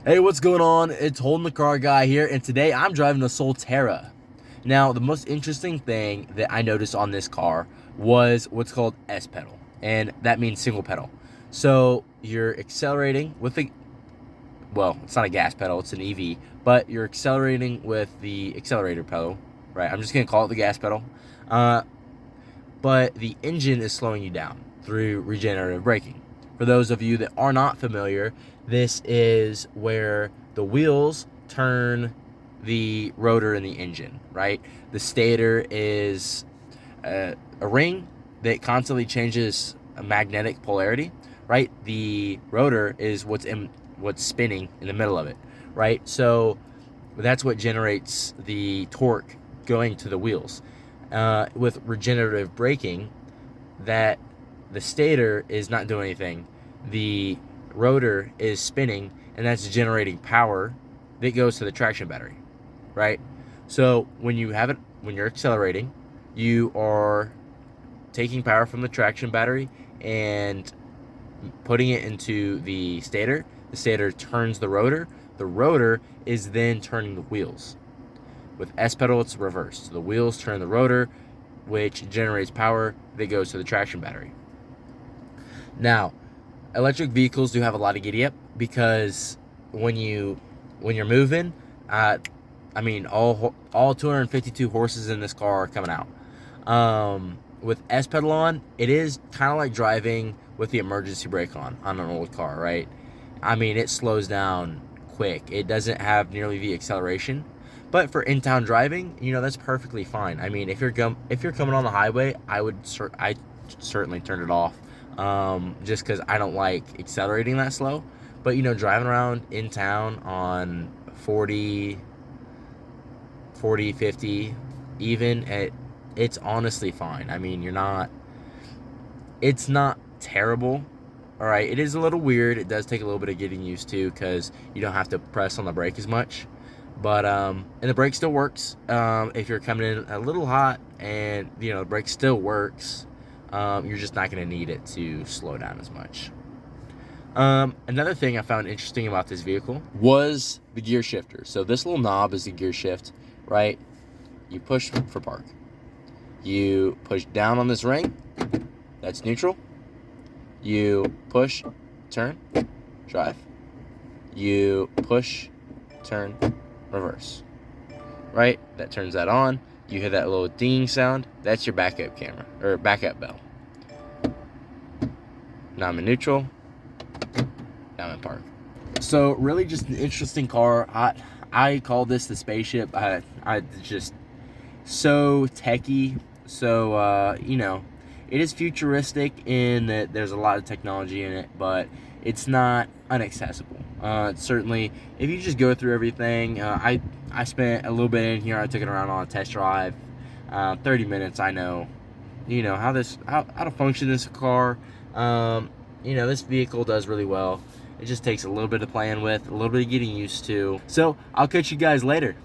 Hey, what's going on? It's Holding the Car Guy here, and today I'm driving a Solterra. Now, the most interesting thing that I noticed on this car was what's called S pedal, and that means single pedal. So you're accelerating with well, it's not a gas pedal, it's an EV, but you're accelerating with the accelerator pedal, right? I'm just gonna call it the gas pedal. But the engine is slowing you down through regenerative braking. For those of you that are not familiar, this is where the wheels turn the rotor in the engine, right? The stator is a ring that constantly changes a magnetic polarity, right? The rotor is what's spinning in the middle of it, right? So that's what generates the torque going to the wheels. With regenerative braking, that the stator is not doing anything. The rotor is spinning, and that's generating power that goes to the traction battery, right? So when you're accelerating, you are taking power from the traction battery and putting it into the stator. The stator turns the rotor. The rotor is then turning the wheels. With S pedal, it's reversed. So the wheels turn the rotor, which generates power that goes to the traction battery. Now, electric vehicles do have a lot of giddy up because when you're moving, all 252 horses in this car are coming out. With S pedal on, it is kind of like driving with the emergency brake on an old car, right? It slows down quick. It doesn't have nearly the acceleration. But for in-town driving, that's perfectly fine. If you're coming on the highway, I certainly turn it off, just because I don't like accelerating that slow. But driving around in town on 40, 50, even, it's honestly fine. It's not terrible. All right, it is a little weird. It does take a little bit of getting used to because you don't have to press on the brake as much. But and the brake still works if you're coming in a little hot, and the brake still works. You're just not going to need it to slow down as much. Another thing I found interesting about this vehicle was the gear shifter. So this little knob is the gear shift, right? You push for park. You push down on this ring. That's neutral. You push, turn, drive. You push, turn, reverse, right? That turns that on. You hear that little ding sound. That's your backup camera or backup bell. Now I'm in neutral. Now I'm in park. So really, just an interesting car. I call this the spaceship. I just so techy. So it is futuristic in that there's a lot of technology in it, but it's not inaccessible. Certainly, if you just go through everything, I spent a little bit in here. I took it around on a test drive, 30 minutes. I know, how to function this car. This vehicle does really well. It just takes a little bit of playing with, a little bit of getting used to. So I'll catch you guys later.